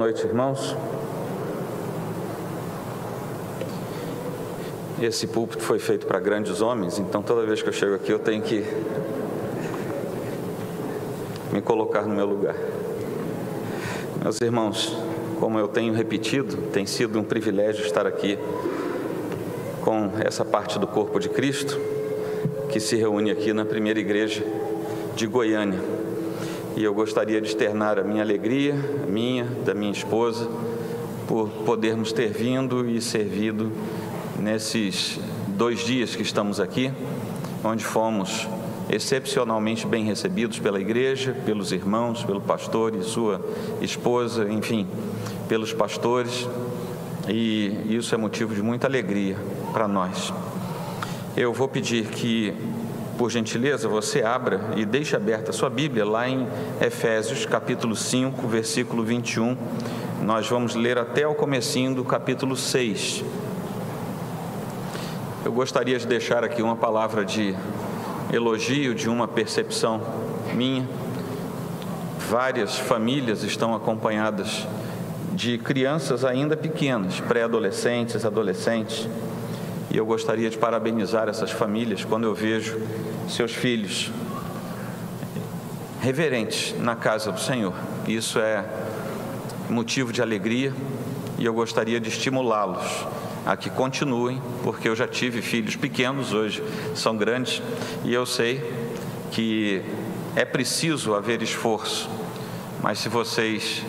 noite, irmãos. Esse púlpito foi feito para grandes homens, então toda vez que eu chego aqui eu tenho que me colocar no meu lugar. Meus irmãos, como eu tenho repetido, tem sido um privilégio estar aqui com essa parte do corpo de Cristo, que se reúne aqui na primeira igreja de Goiânia. E eu gostaria de externar a minha alegria, da minha esposa, por podermos ter vindo e servido nesses 2 dias que estamos aqui, onde fomos excepcionalmente bem recebidos pela igreja, pelos irmãos, pelo pastor e sua esposa, enfim, pelos pastores, e isso é motivo de muita alegria para nós. Eu vou pedir que, por gentileza, você abra e deixe aberta a sua Bíblia lá em Efésios, capítulo 5, versículo 21. Nós vamos ler até o comecinho do capítulo 6. Eu gostaria de deixar aqui uma palavra de elogio, de uma percepção minha. Várias famílias estão acompanhadas de crianças ainda pequenas, pré-adolescentes, adolescentes. E eu gostaria de parabenizar essas famílias quando eu vejo seus filhos reverentes na casa do Senhor. Isso é motivo de alegria e eu gostaria de estimulá-los a que continuem, porque eu já tive filhos pequenos, hoje são grandes, e eu sei que é preciso haver esforço, mas se vocês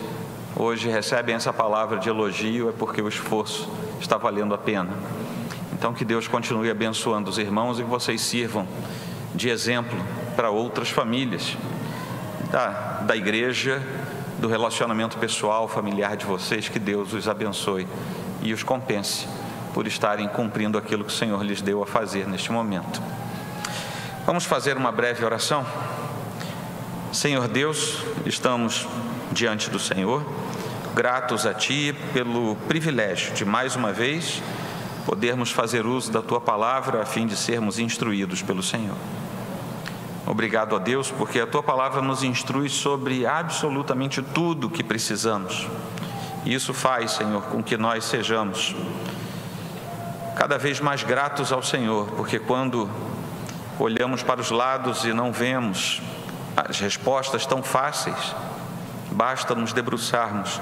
hoje recebem essa palavra de elogio, é porque o esforço está valendo a pena. Então, que Deus continue abençoando os irmãos e que vocês sirvam de exemplo para outras famílias da igreja, do relacionamento pessoal, familiar de vocês. Que Deus os abençoe e os compense por estarem cumprindo aquilo que o Senhor lhes deu a fazer neste momento. Vamos fazer uma breve oração. Senhor Deus, estamos diante do Senhor, gratos a Ti pelo privilégio de mais uma vez podermos fazer uso da Tua palavra a fim de sermos instruídos pelo Senhor. Obrigado a Deus, porque a Tua palavra nos instrui sobre absolutamente tudo o que precisamos. E isso faz, Senhor, com que nós sejamos cada vez mais gratos ao Senhor, porque quando olhamos para os lados e não vemos as respostas tão fáceis, basta nos debruçarmos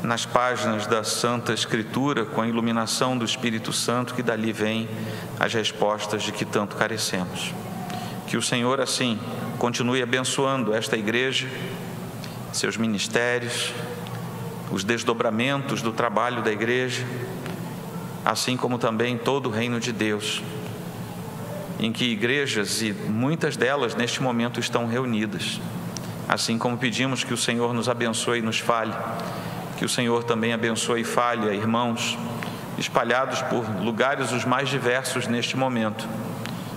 nas páginas da Santa Escritura, com a iluminação do Espírito Santo, que dali vêm as respostas de que tanto carecemos. Que o Senhor, assim, continue abençoando esta igreja, seus ministérios, os desdobramentos do trabalho da igreja, assim como também todo o reino de Deus, em que igrejas, e muitas delas neste momento estão reunidas. Assim como pedimos que o Senhor nos abençoe e nos fale, que o Senhor também abençoe e fale a irmãos espalhados por lugares os mais diversos neste momento,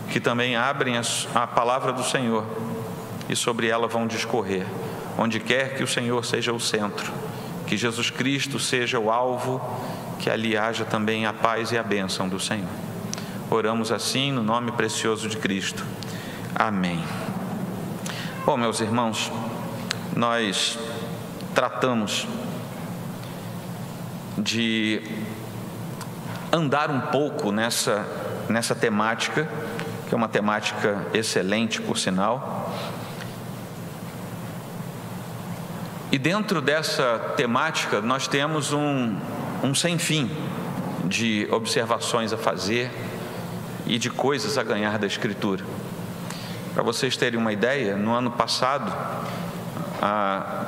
que também abrem a palavra do Senhor e sobre ela vão discorrer, onde quer que o Senhor seja o centro, que Jesus Cristo seja o alvo, que ali haja também a paz e a bênção do Senhor. Oramos assim no nome precioso de Cristo. Amém. Bom, meus irmãos, nós tratamos de andar um pouco nessa temática, que é uma temática excelente, por sinal. E dentro dessa temática nós temos um sem fim de observações a fazer e de coisas a ganhar da Escritura. Para vocês terem uma ideia, no ano passado,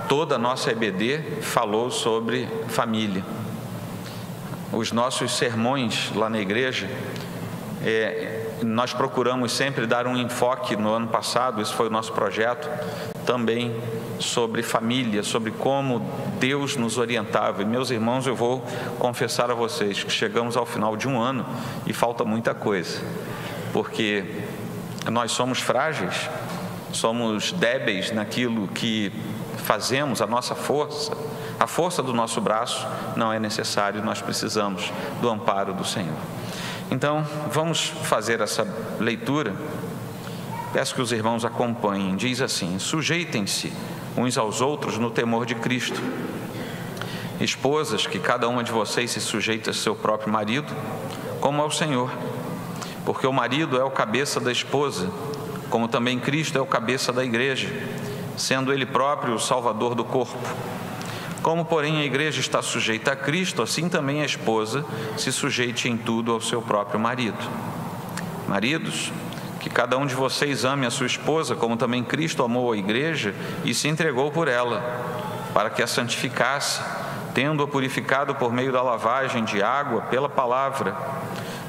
toda a nossa EBD falou sobre família. Os nossos sermões lá na igreja, nós procuramos sempre dar um enfoque no ano passado, esse foi o nosso projeto, também sobre família, sobre como Deus nos orientava. E, meus irmãos, eu vou confessar a vocês que chegamos ao final de um ano e falta muita coisa, porque nós somos frágeis, somos débeis naquilo que fazemos, a nossa força, a força do nosso braço não é necessário, nós precisamos do amparo do Senhor. Então, vamos fazer essa leitura. Peço que os irmãos acompanhem. Diz assim: sujeitem-se uns aos outros no temor de Cristo. Esposas, que cada uma de vocês se sujeite a seu próprio marido, como ao Senhor. Porque o marido é o cabeça da esposa, como também Cristo é o cabeça da igreja, sendo Ele próprio o Salvador do corpo. Como, porém, a igreja está sujeita a Cristo, assim também a esposa se sujeite em tudo ao seu próprio marido. Maridos, que cada um de vocês ame a sua esposa, como também Cristo amou a igreja e se entregou por ela, para que a santificasse, tendo-a purificado por meio da lavagem de água pela palavra,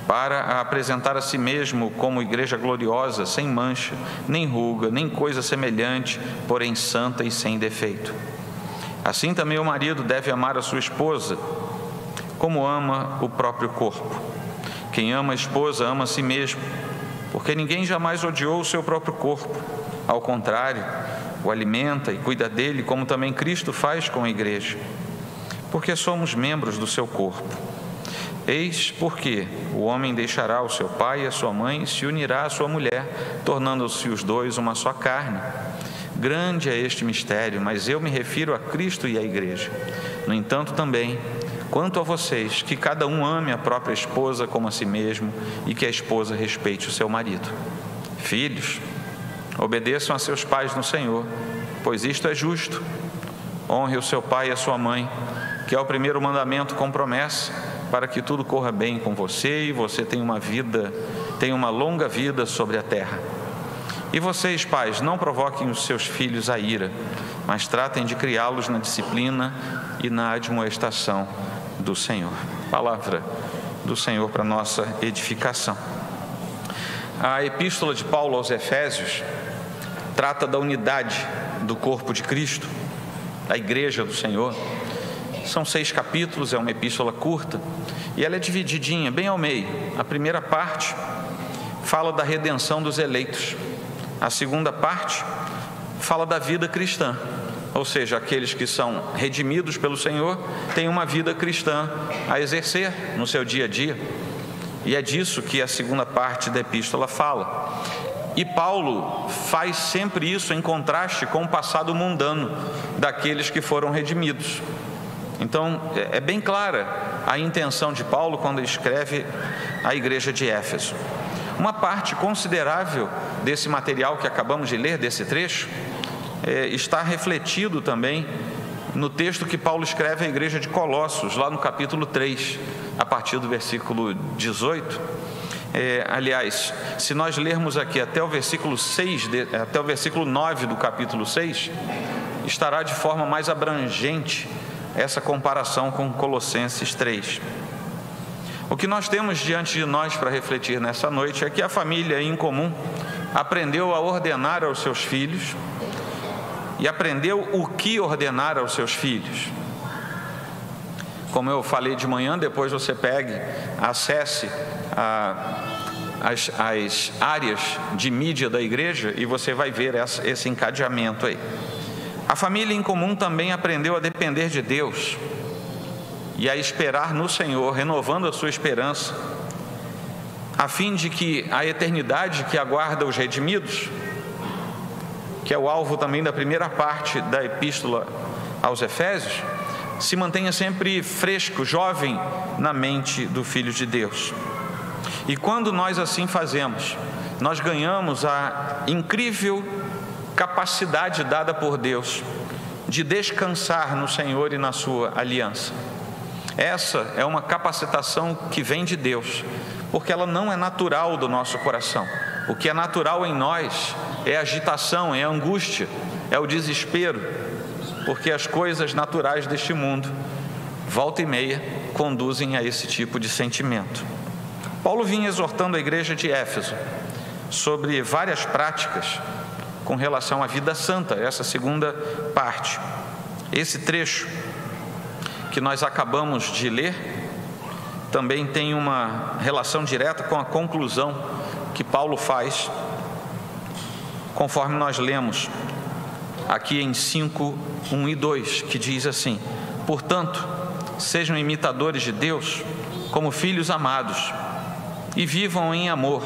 para a apresentar a si mesmo como igreja gloriosa, sem mancha, nem ruga, nem coisa semelhante, porém santa e sem defeito. Assim também o marido deve amar a sua esposa, como ama o próprio corpo. Quem ama a esposa ama a si mesmo, porque ninguém jamais odiou o seu próprio corpo. Ao contrário, o alimenta e cuida dele, como também Cristo faz com a igreja, porque somos membros do seu corpo. Eis porque o homem deixará o seu pai e a sua mãe e se unirá à sua mulher, tornando-se os dois uma só carne. Grande é este mistério, mas eu me refiro a Cristo e à igreja. No entanto, também, quanto a vocês, que cada um ame a própria esposa como a si mesmo e que a esposa respeite o seu marido. Filhos, obedeçam a seus pais no Senhor, pois isto é justo. Honre o seu pai e a sua mãe, que é o primeiro mandamento com promessa, para que tudo corra bem com você e você tenha uma longa vida sobre a terra. E vocês, pais, não provoquem os seus filhos à ira, mas tratem de criá-los na disciplina e na admoestação do Senhor. Palavra do Senhor para nossa edificação. A epístola de Paulo aos Efésios trata da unidade do corpo de Cristo, da igreja do Senhor. São 6 capítulos, é uma epístola curta, e ela é divididinha, bem ao meio. A primeira parte fala da redenção dos eleitos. A segunda parte fala da vida cristã, ou seja, aqueles que são redimidos pelo Senhor têm uma vida cristã a exercer no seu dia a dia. E é disso que a segunda parte da epístola fala. E Paulo faz sempre isso em contraste com o passado mundano daqueles que foram redimidos. Então, é bem clara a intenção de Paulo quando ele escreve à igreja de Éfeso. Uma parte considerável desse material que acabamos de ler, desse trecho, está refletido também no texto que Paulo escreve à igreja de Colossos, lá no capítulo 3, a partir do versículo 18. Aliás, se nós lermos aqui até o versículo 9 do capítulo 6, estará de forma mais abrangente essa comparação com Colossenses 3. O que nós temos diante de nós para refletir nessa noite é que a família em comum aprendeu a ordenar aos seus filhos e aprendeu o que ordenar aos seus filhos. Como eu falei de manhã, depois você acesse as áreas de mídia da igreja e você vai ver esse encadeamento aí. A família em comum também aprendeu a depender de Deus e a esperar no Senhor, renovando a sua esperança, a fim de que a eternidade que aguarda os redimidos, que é o alvo também da primeira parte da epístola aos Efésios, se mantenha sempre fresco, jovem na mente do Filho de Deus. E quando nós assim fazemos, nós ganhamos a incrível capacidade dada por Deus de descansar no Senhor e na sua aliança. Essa é uma capacitação que vem de Deus, porque ela não é natural do nosso coração. O que é natural em nós é a agitação, é a angústia, é o desespero, porque as coisas naturais deste mundo, volta e meia, conduzem a esse tipo de sentimento. Paulo vinha exortando a igreja de Éfeso sobre várias práticas com relação à vida santa, essa segunda parte. Esse trecho que nós acabamos de ler também tem uma relação direta com a conclusão que Paulo faz, conforme nós lemos aqui em 5, 1 e 2, que diz assim: portanto, sejam imitadores de Deus como filhos amados e vivam em amor,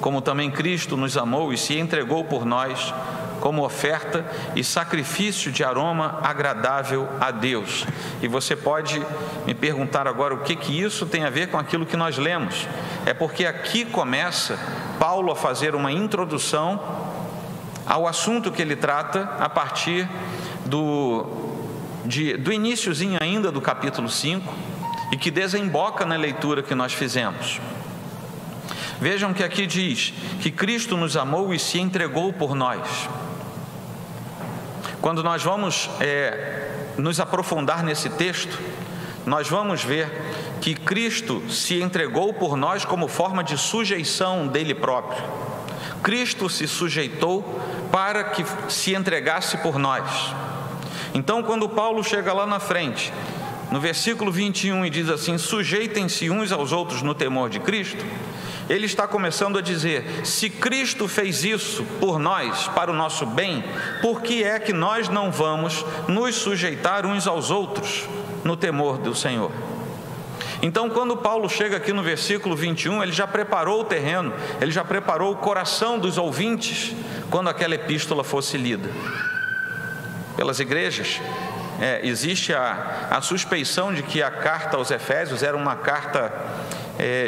como também Cristo nos amou e se entregou por nós, como oferta e sacrifício de aroma agradável a Deus. E você pode me perguntar agora o que isso tem a ver com aquilo que nós lemos. É porque aqui começa Paulo a fazer uma introdução ao assunto que ele trata a partir do iniciozinho ainda do capítulo 5 e que desemboca na leitura que nós fizemos. Vejam que aqui diz que Cristo nos amou e se entregou por nós. Quando nós vamos nos aprofundar nesse texto, nós vamos ver que Cristo se entregou por nós como forma de sujeição dele próprio. Cristo se sujeitou para que se entregasse por nós. Então, quando Paulo chega lá na frente, no versículo 21, e diz assim: sujeitem-se uns aos outros no temor de Cristo, ele está começando a dizer: se Cristo fez isso por nós, para o nosso bem, por que é que nós não vamos nos sujeitar uns aos outros no temor do Senhor? Então, quando Paulo chega aqui no versículo 21, ele já preparou o terreno, ele já preparou o coração dos ouvintes quando aquela epístola fosse lida. Pelas igrejas, existe a suspeição de que a carta aos Efésios era uma carta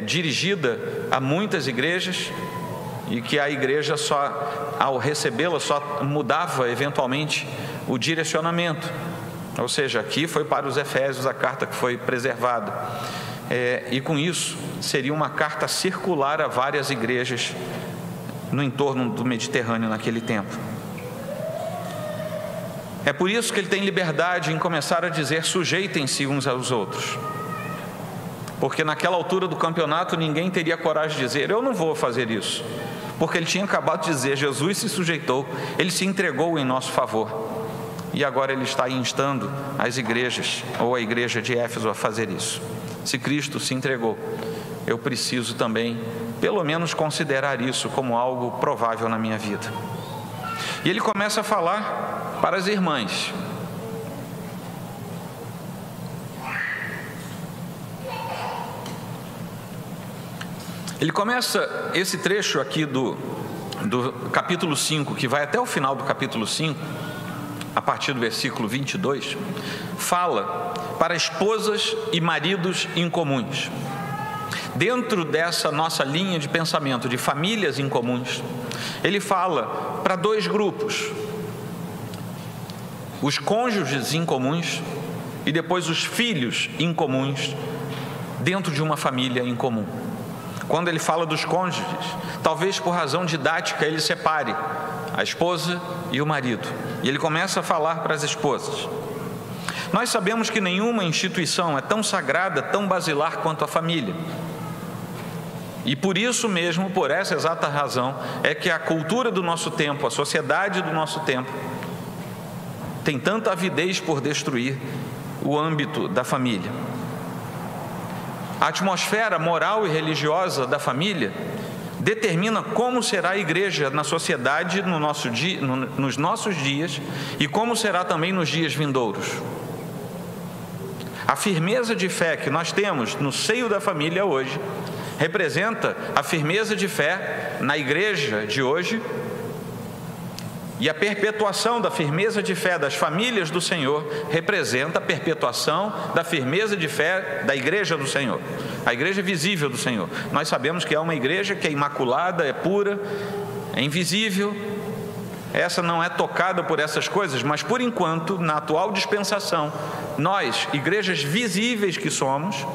dirigida a muitas igrejas e que a igreja só, ao recebê-la, só mudava eventualmente o direcionamento. Ou seja, aqui foi para os Efésios a carta que foi preservada. E com isso, seria uma carta circular a várias igrejas no entorno do Mediterrâneo naquele tempo. É por isso que ele tem liberdade em começar a dizer: sujeitem-se uns aos outros. Porque naquela altura do campeonato ninguém teria coragem de dizer: eu não vou fazer isso. Porque ele tinha acabado de dizer: Jesus se sujeitou, ele se entregou em nosso favor. E agora ele está instando as igrejas, ou a igreja de Éfeso, a fazer isso. Se Cristo se entregou, eu preciso também, pelo menos, considerar isso como algo provável na minha vida. E ele começa a falar para as irmãs. Ele começa esse trecho aqui do capítulo 5, que vai até o final do capítulo 5, a partir do versículo 22, fala para esposas e maridos incomuns. Dentro dessa nossa linha de pensamento de famílias incomuns, ele fala para dois grupos: os cônjuges incomuns e depois os filhos incomuns dentro de uma família incomum. Quando ele fala dos cônjuges, talvez por razão didática ele separe a esposa e o marido, e ele começa a falar para as esposas. Nós sabemos que nenhuma instituição é tão sagrada, tão basilar quanto a família. E por isso mesmo, por essa exata razão, é que a cultura do nosso tempo, a sociedade do nosso tempo, tem tanta avidez por destruir o âmbito da família. A atmosfera moral e religiosa da família determina como será a igreja na sociedade nos nossos dias e como será também nos dias vindouros. A firmeza de fé que nós temos no seio da família hoje representa a firmeza de fé na igreja de hoje, e a perpetuação da firmeza de fé das famílias do Senhor representa a perpetuação da firmeza de fé da igreja do Senhor, a igreja visível do Senhor. Nós sabemos que é uma igreja que é imaculada, é pura, é invisível, essa não é tocada por essas coisas, mas por enquanto, na atual dispensação, nós, igrejas visíveis que somos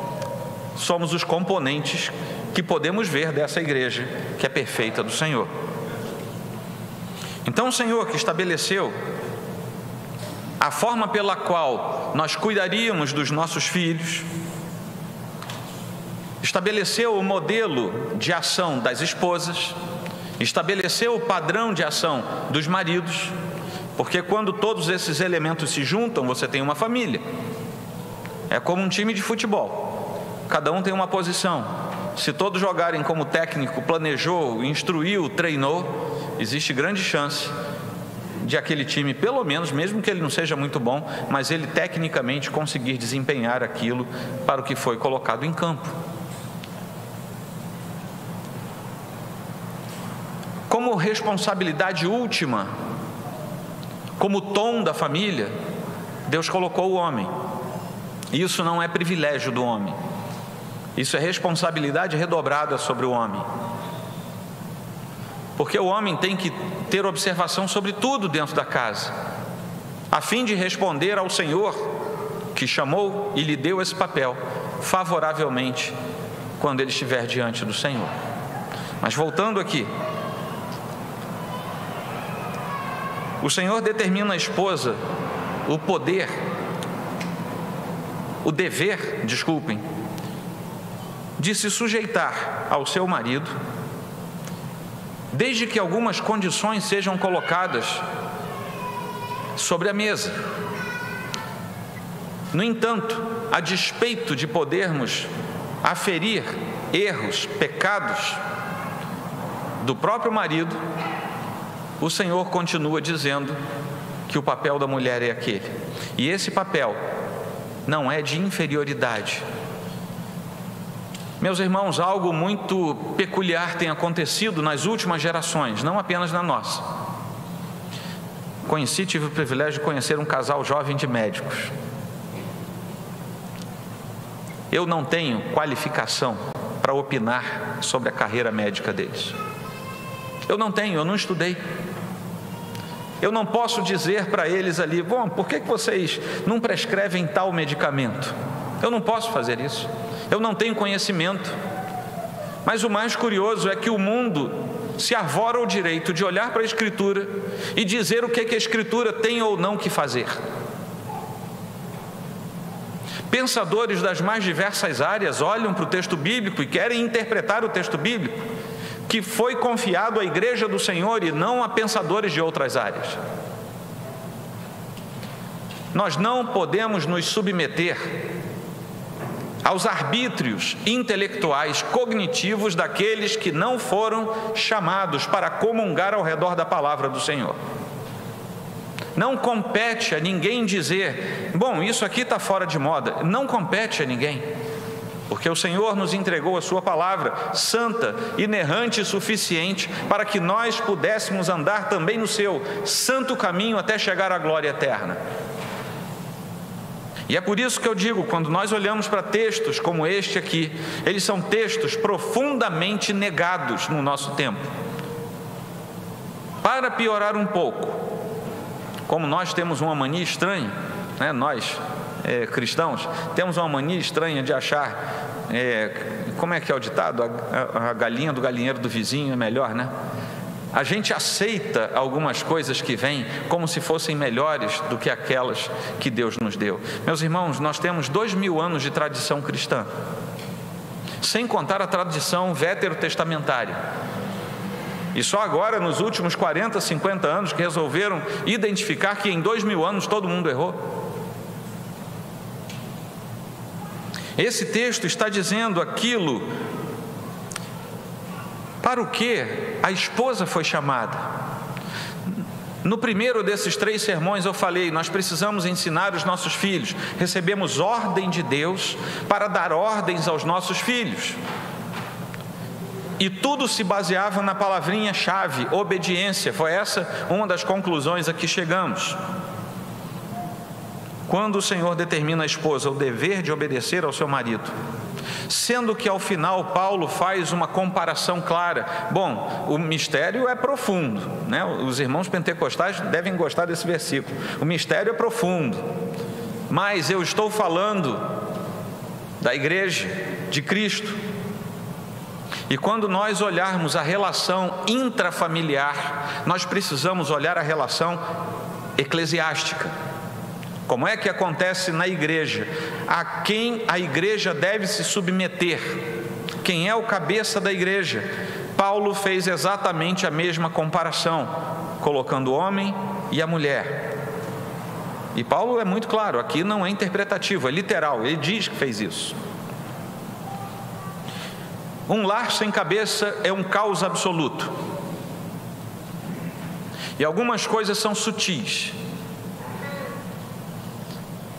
os componentes que podemos ver dessa igreja que é perfeita do Senhor. Então o Senhor, que estabeleceu a forma pela qual nós cuidaríamos dos nossos filhos, estabeleceu o modelo de ação das esposas, estabeleceu o padrão de ação dos maridos, porque quando todos esses elementos se juntam, você tem uma família. É como um time de futebol, cada um tem uma posição. Se todos jogarem como o técnico planejou, instruiu, treinou, existe grande chance de aquele time, pelo menos, mesmo que ele não seja muito bom, mas ele tecnicamente conseguir desempenhar aquilo para o que foi colocado em campo. Como responsabilidade última como tom da família, Deus colocou o homem. Isso não é privilégio do homem, isso é responsabilidade redobrada sobre o homem, porque o homem tem que ter observação sobre tudo dentro da casa, a fim de responder ao Senhor que chamou e lhe deu esse papel favoravelmente quando ele estiver diante do Senhor. Mas voltando aqui, o Senhor determina à esposa o dever, de se sujeitar ao seu marido, desde que algumas condições sejam colocadas sobre a mesa. No entanto, a despeito de podermos aferir erros, pecados do próprio marido, o Senhor continua dizendo que o papel da mulher é aquele. E esse papel não é de inferioridade. Meus irmãos, algo muito peculiar tem acontecido nas últimas gerações, não apenas na nossa. Tive o privilégio de conhecer um casal jovem de médicos. Eu não tenho qualificação para opinar sobre a carreira médica deles. Eu não estudei. Eu não posso dizer para eles ali, bom, por que vocês não prescrevem tal medicamento? Eu não posso fazer isso. Eu não tenho conhecimento. Mas o mais curioso é que o mundo se arvora ao direito de olhar para a Escritura e dizer o que a Escritura tem ou não que fazer. Pensadores das mais diversas áreas olham para o texto bíblico e querem interpretar o texto bíblico, que foi confiado à Igreja do Senhor e não a pensadores de outras áreas. Nós não podemos nos submeter aos arbítrios intelectuais, cognitivos daqueles que não foram chamados para comungar ao redor da palavra do Senhor. Não compete a ninguém dizer, bom, isso aqui está fora de moda. Não compete a ninguém, porque o Senhor nos entregou a sua palavra santa, inerrante e suficiente para que nós pudéssemos andar também no seu santo caminho até chegar à glória eterna. E é por isso que eu digo, quando nós olhamos para textos como este aqui, eles são textos profundamente negados no nosso tempo. Para piorar um pouco, como nós temos uma mania estranha, né? Nós cristãos temos uma mania estranha de achar, como é que é o ditado? A galinha do galinheiro do vizinho é melhor, né? A gente aceita algumas coisas que vêm como se fossem melhores do que aquelas que Deus nos deu. Meus irmãos, nós temos 2000 anos de tradição cristã, sem contar a tradição veterotestamentária. E só agora, nos últimos 40, 50 anos, que resolveram identificar que em 2000 anos todo mundo errou. Esse texto está dizendo aquilo para o que a esposa foi chamada. No primeiro desses 3 sermões eu falei, nós precisamos ensinar os nossos filhos. Recebemos ordem de Deus para dar ordens aos nossos filhos. E tudo se baseava na palavrinha-chave, obediência. Foi essa uma das conclusões a que chegamos. Quando o Senhor determina à esposa o dever de obedecer ao seu marido, sendo que ao final Paulo faz uma comparação clara. Bom, o mistério é profundo, né? Os irmãos pentecostais devem gostar desse versículo. O mistério é profundo, mas eu estou falando da igreja de Cristo. E quando nós olharmos a relação intrafamiliar, nós precisamos olhar a relação eclesiástica. Como é que acontece na igreja? A quem a igreja deve se submeter? Quem é o cabeça da igreja? Paulo fez exatamente a mesma comparação, colocando o homem e a mulher. E Paulo é muito claro, aqui não é interpretativo, é literal, ele diz que fez isso. Um lar sem cabeça é um caos absoluto. E algumas coisas são sutis.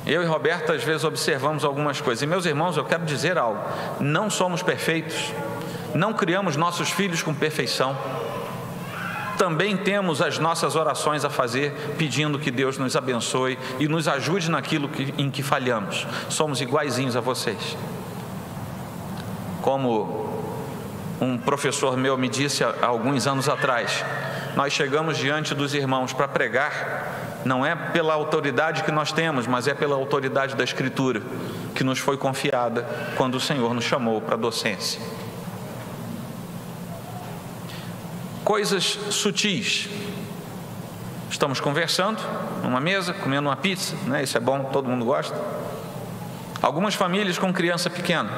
Eu e Roberta às vezes observamos algumas coisas. E meus irmãos, eu quero dizer algo. Não somos perfeitos. Não criamos nossos filhos com perfeição. também temos as nossas orações a fazer, pedindo que Deus nos abençoe e nos ajude naquilo em que falhamos. Somos iguaizinhos a vocês. Como um professor meu me disse há alguns anos atrás, nós chegamos diante dos irmãos para pregar, não é pela autoridade que nós temos, mas é pela autoridade da Escritura, que nos foi confiada quando o Senhor nos chamou para a docência. Coisas sutis. Estamos conversando numa mesa, comendo uma pizza, né? Isso é bom, todo mundo gosta. Algumas famílias com criança pequena.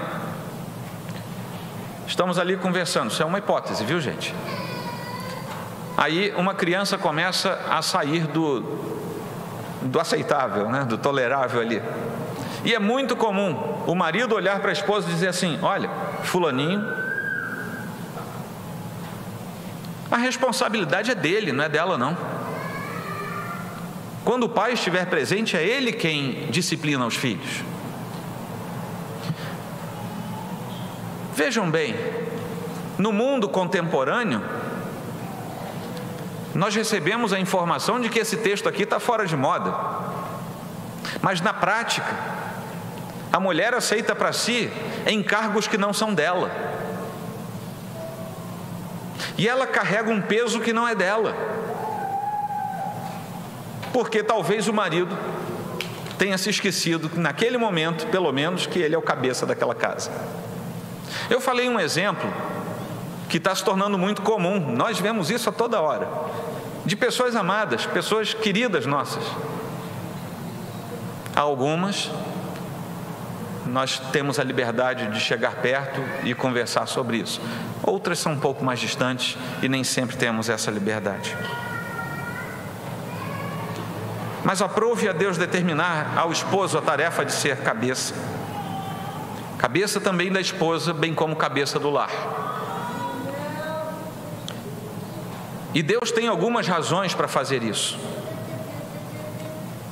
Estamos ali conversando, isso é uma hipótese, viu, gente? Aí uma criança começa a sair do aceitável, né? Do tolerável ali. E é muito comum o marido olhar para a esposa e dizer assim: olha, fulaninho, a responsabilidade é dele, não é dela não. Quando o pai estiver presente, é ele quem disciplina os filhos. Vejam bem, no mundo contemporâneo, nós recebemos a informação de que esse texto aqui está fora de moda. Mas na prática, a mulher aceita para si encargos que não são dela. E ela carrega um peso que não é dela. Porque talvez o marido tenha se esquecido, naquele momento, pelo menos, que ele é o cabeça daquela casa. Eu falei um exemplo que está se tornando muito comum, nós vemos isso a toda hora, de pessoas amadas, pessoas queridas nossas. Algumas nós temos a liberdade de chegar perto e conversar sobre isso. Outras são um pouco mais distantes e nem sempre temos essa liberdade. Mas aprove a Deus determinar ao esposo a tarefa de ser cabeça. Cabeça também da esposa, bem como cabeça do lar. E Deus tem algumas razões para fazer isso.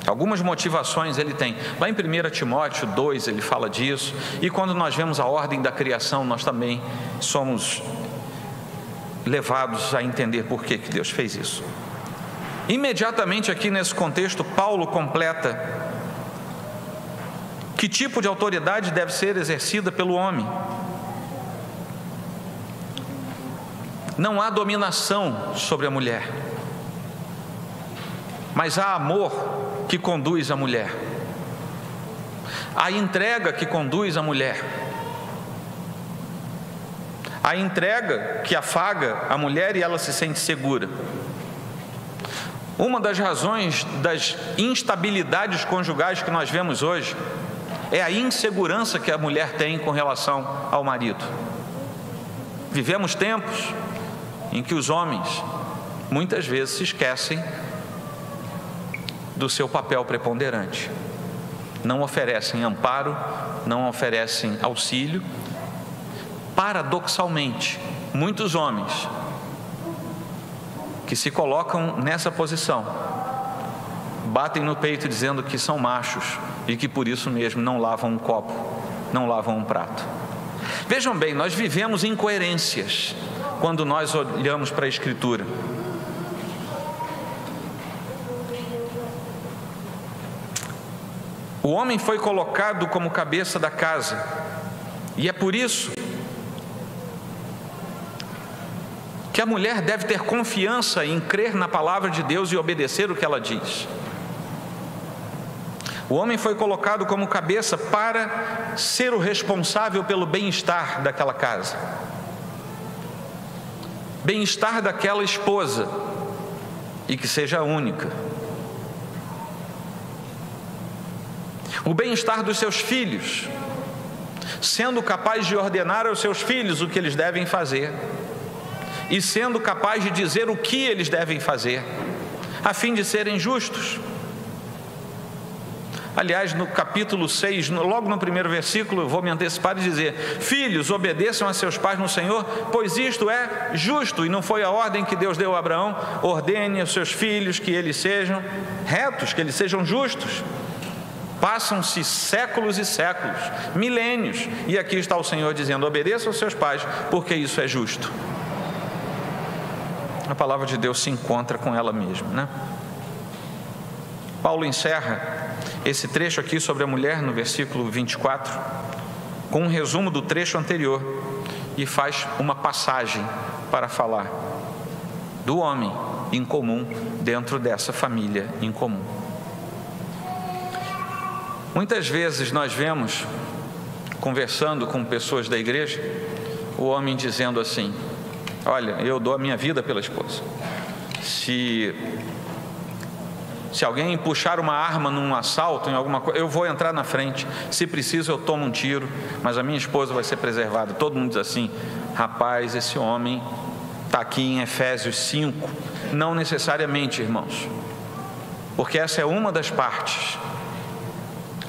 Algumas motivações ele tem. Lá em 1 Timóteo 2 ele fala disso. E quando nós vemos a ordem da criação, nós também somos levados a entender por que Deus fez isso. Imediatamente aqui nesse contexto, Paulo completa que tipo de autoridade deve ser exercida pelo homem. Não há dominação sobre a mulher, mas há amor que conduz a mulher, a entrega que conduz a mulher, a entrega que afaga a mulher e ela se sente segura. Uma das razões das instabilidades conjugais que nós vemos hoje é a insegurança que a mulher tem com relação ao marido. Vivemos tempos em que os homens muitas vezes se esquecem do seu papel preponderante. Não oferecem amparo, não oferecem auxílio. Paradoxalmente, muitos homens que se colocam nessa posição batem no peito dizendo que são machos e que por isso mesmo não lavam um copo, não lavam um prato. Vejam bem, nós vivemos incoerências quando nós olhamos para a Escritura. O homem foi colocado como cabeça da casa, e é por isso que a mulher deve ter confiança em crer na palavra de Deus e obedecer o que ela diz. O homem foi colocado como cabeça para ser o responsável pelo bem-estar daquela casa, bem-estar daquela esposa, e que seja a única, o bem-estar dos seus filhos, sendo capaz de ordenar aos seus filhos o que eles devem fazer, e sendo capaz de dizer o que eles devem fazer, a fim de serem justos. Aliás, no capítulo 6, logo no primeiro versículo, eu vou me antecipar e dizer: filhos, obedeçam a seus pais no Senhor, pois isto é justo. E não foi a ordem que Deus deu a Abraão: ordene aos seus filhos que eles sejam retos, que eles sejam justos. Passam-se séculos e séculos, milênios, e aqui está o Senhor dizendo: obedeçam aos seus pais, porque isso é justo. a palavra de Deus se encontra com ela mesma, né? Paulo encerra esse trecho aqui sobre a mulher no versículo 24 com um resumo do trecho anterior e faz uma passagem para falar do homem incomum dentro dessa família incomum. Muitas vezes nós vemos, conversando com pessoas da igreja, o homem dizendo assim: olha, eu dou a minha vida pela esposa. Se alguém puxar uma arma num assalto, em alguma coisa, eu vou entrar na frente. Se preciso, eu tomo um tiro, mas a minha esposa vai ser preservada. Todo mundo diz assim: rapaz, esse homem está aqui em Efésios 5. Não necessariamente, irmãos, porque essa é uma das partes.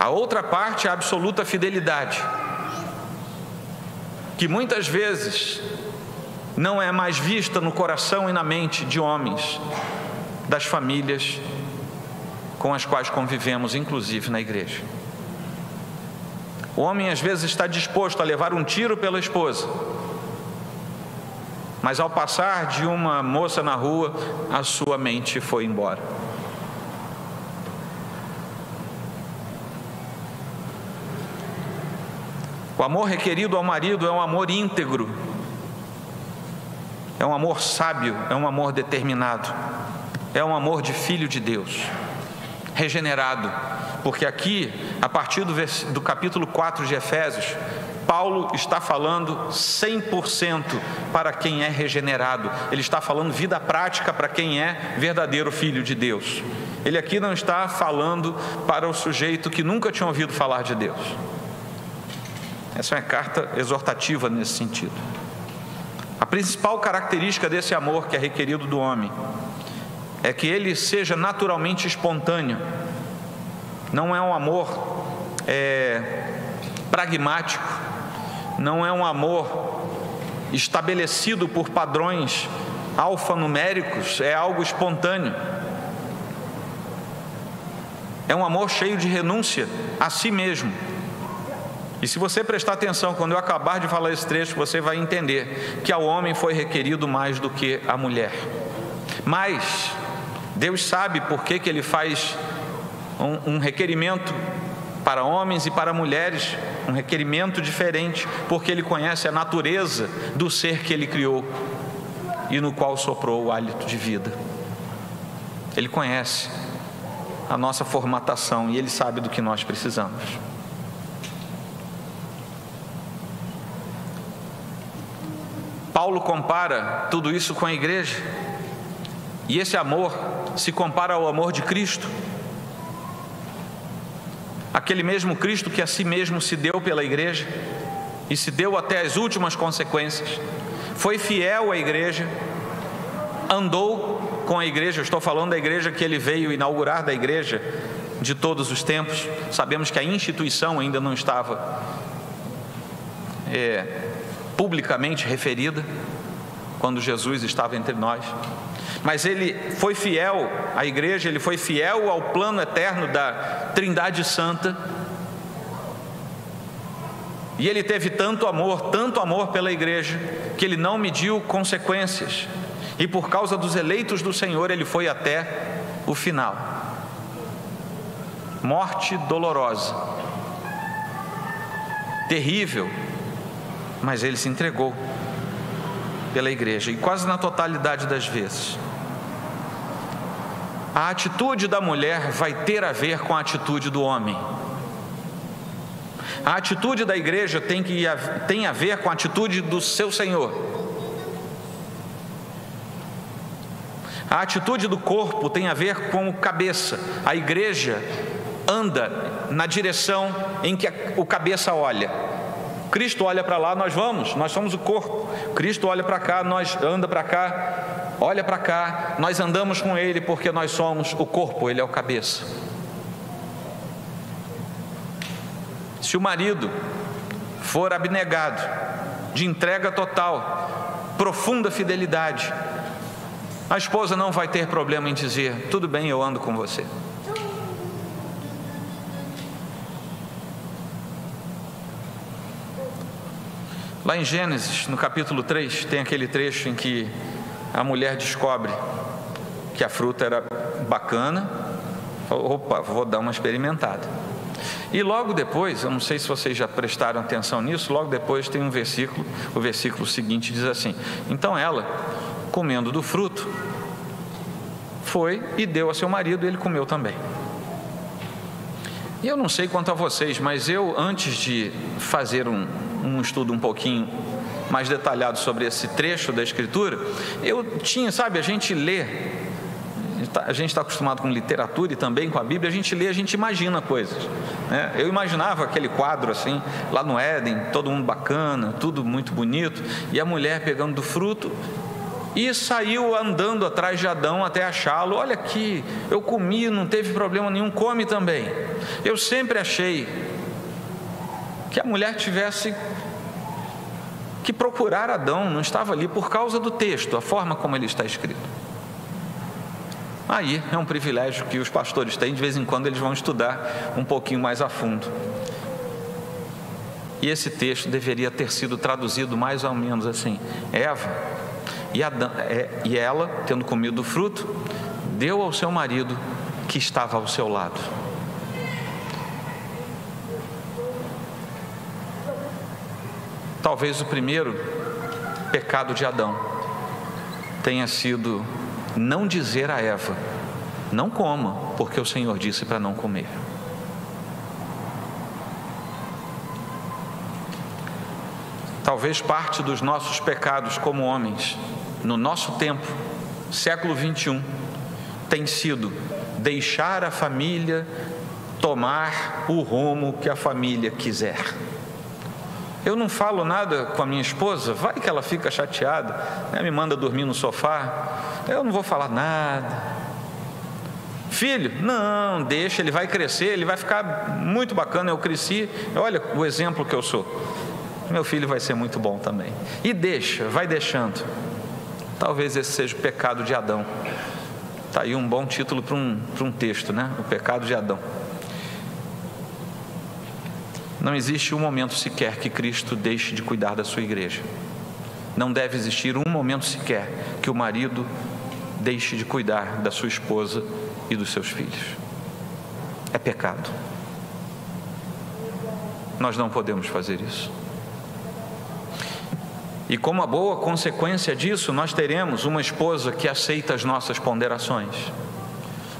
A outra parte é a absoluta fidelidade, que muitas vezes não é mais vista no coração e na mente de homens das famílias com as quais convivemos, inclusive na igreja. O homem às vezes está disposto a levar um tiro pela esposa, mas ao passar de uma moça na rua, a sua mente foi embora. O amor requerido ao marido é um amor íntegro, é um amor sábio, é um amor determinado, é um amor de filho de Deus, regenerado, porque aqui, a partir do capítulo 4 de Efésios, Paulo está falando 100% para quem é regenerado. Ele está falando vida prática para quem é verdadeiro filho de Deus. Ele aqui não está falando para o sujeito que nunca tinha ouvido falar de Deus. Essa é uma carta exortativa nesse sentido. A principal característica desse amor que é requerido do homem é que ele seja naturalmente espontâneo. Não é um amor pragmático, não é um amor estabelecido por padrões alfanuméricos, é algo espontâneo. É um amor cheio de renúncia a si mesmo. E se você prestar atenção, quando eu acabar de falar esse trecho, você vai entender que ao homem foi requerido mais do que à mulher. Mas Deus sabe por que Ele faz um requerimento para homens e para mulheres, um requerimento diferente, porque Ele conhece a natureza do ser que Ele criou e no qual soprou o hálito de vida. Ele conhece a nossa formatação e Ele sabe do que nós precisamos. Paulo compara tudo isso com a igreja, e esse amor se compara ao amor de Cristo, aquele mesmo Cristo que a si mesmo se deu pela igreja, e se deu até as últimas consequências, foi fiel à igreja, andou com a igreja. Eu estou falando da igreja que ele veio inaugurar, da igreja de todos os tempos. Sabemos que a instituição ainda não estava publicamente referida quando Jesus estava entre nós, mas ele foi fiel à igreja, ele foi fiel ao plano eterno da Trindade Santa, e ele teve tanto amor pela igreja, que ele não mediu consequências, e por causa dos eleitos do Senhor, ele foi até o final. Morte dolorosa, terrível, mas ele se entregou pela igreja, e quase na totalidade das vezes. A atitude da mulher vai ter a ver com a atitude do homem. A atitude da igreja tem a ver com a atitude do seu Senhor. A atitude do corpo tem a ver com o cabeça. A igreja anda na direção em que o cabeça olha. Cristo olha para lá, nós vamos, nós somos o corpo. Cristo olha para cá, nós anda para cá, olha para cá, nós andamos com Ele porque nós somos o corpo, Ele é o cabeça. Se o marido for abnegado, de entrega total, profunda fidelidade, a esposa não vai ter problema em dizer: tudo bem, eu ando com você. Lá em Gênesis, no capítulo 3, tem aquele trecho em que a mulher descobre que a fruta era bacana, falou, opa, vou dar uma experimentada. E logo depois, eu não sei se vocês já prestaram atenção nisso, logo depois tem um versículo, o versículo seguinte diz assim: então ela, comendo do fruto, foi e deu a seu marido, e ele comeu também. E eu não sei quanto a vocês, mas eu, antes de fazer um estudo um pouquinho mais detalhado sobre esse trecho da Escritura, eu tinha, sabe, a gente lê, a gente está acostumado com literatura e também com a Bíblia, a gente lê, a gente imagina coisas, né? Eu imaginava aquele quadro assim, lá no Éden, todo mundo bacana, tudo muito bonito, e a mulher pegando do fruto, e saiu andando atrás de Adão até achá-lo. Olha aqui, eu comi, não teve problema nenhum, come também. Eu sempre achei que a mulher tivesse que procurar Adão, não estava ali por causa do texto, a forma como ele está escrito. Aí é um privilégio que os pastores têm, de vez em quando eles vão estudar um pouquinho mais a fundo. E esse texto deveria ter sido traduzido mais ou menos assim: Eva, e ela, tendo comido do fruto, deu ao seu marido que estava ao seu lado. Talvez o primeiro pecado de Adão tenha sido não dizer a Eva: não coma, porque o Senhor disse para não comer. Talvez parte dos nossos pecados como homens, no nosso tempo, século 21, tem sido deixar a família tomar o rumo que a família quiser. Eu não falo nada com a minha esposa, vai que ela fica chateada, né? Me manda dormir no sofá, eu não vou falar nada. Filho, não, deixa, ele vai crescer, ele vai ficar muito bacana, eu cresci, olha o exemplo que eu sou, meu filho vai ser muito bom também. E deixa, vai deixando. Talvez esse seja o pecado de Adão. Está aí um bom título para um texto, né? O pecado de Adão. Não existe um momento sequer que Cristo deixe de cuidar da sua igreja. Não deve existir um momento sequer que o marido deixe de cuidar da sua esposa e dos seus filhos. É pecado. Nós não podemos fazer isso. E como a boa consequência disso, nós teremos uma esposa que aceita as nossas ponderações.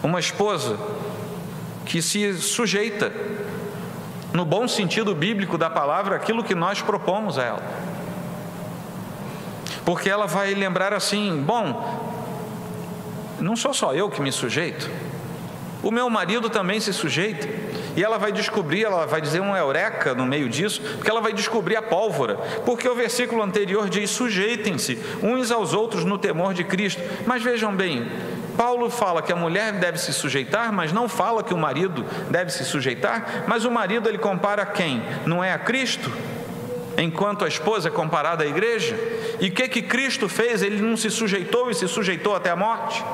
Uma esposa que se sujeita, no bom sentido bíblico da palavra, aquilo que nós propomos a ela. Porque ela vai lembrar assim: bom, não sou só eu que me sujeito, o meu marido também se sujeita. E ela vai descobrir, ela vai dizer um eureka no meio disso, porque ela vai descobrir a pólvora, porque o versículo anterior diz: sujeitem-se uns aos outros no temor de Cristo. Mas vejam bem, Paulo fala que a mulher deve se sujeitar, mas não fala que o marido deve se sujeitar. Mas o marido ele compara a quem? Não é a Cristo? Enquanto a esposa é comparada à igreja? E o que Cristo fez? Ele não se sujeitou e se sujeitou até a morte?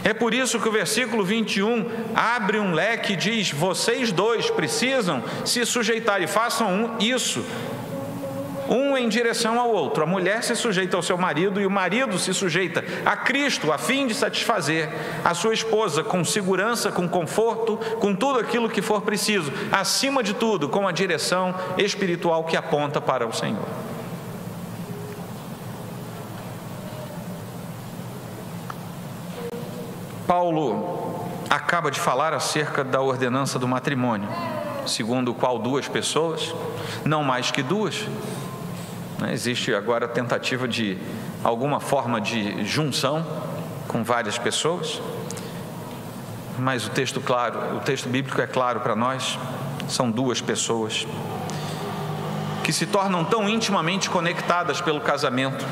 É por isso que o versículo 21 abre um leque e diz: vocês dois precisam se sujeitar, e façam isso, um em direção ao outro. A mulher se sujeita ao seu marido e o marido se sujeita a Cristo, a fim de satisfazer a sua esposa com segurança, com conforto, com tudo aquilo que for preciso, acima de tudo com a direção espiritual que aponta para o Senhor. Paulo acaba de falar acerca da ordenança do matrimônio, segundo o qual duas pessoas, não mais que duas, né? Existe agora a tentativa de alguma forma de junção com várias pessoas, mas o texto bíblico é claro para nós: são duas pessoas que se tornam tão intimamente conectadas pelo casamento,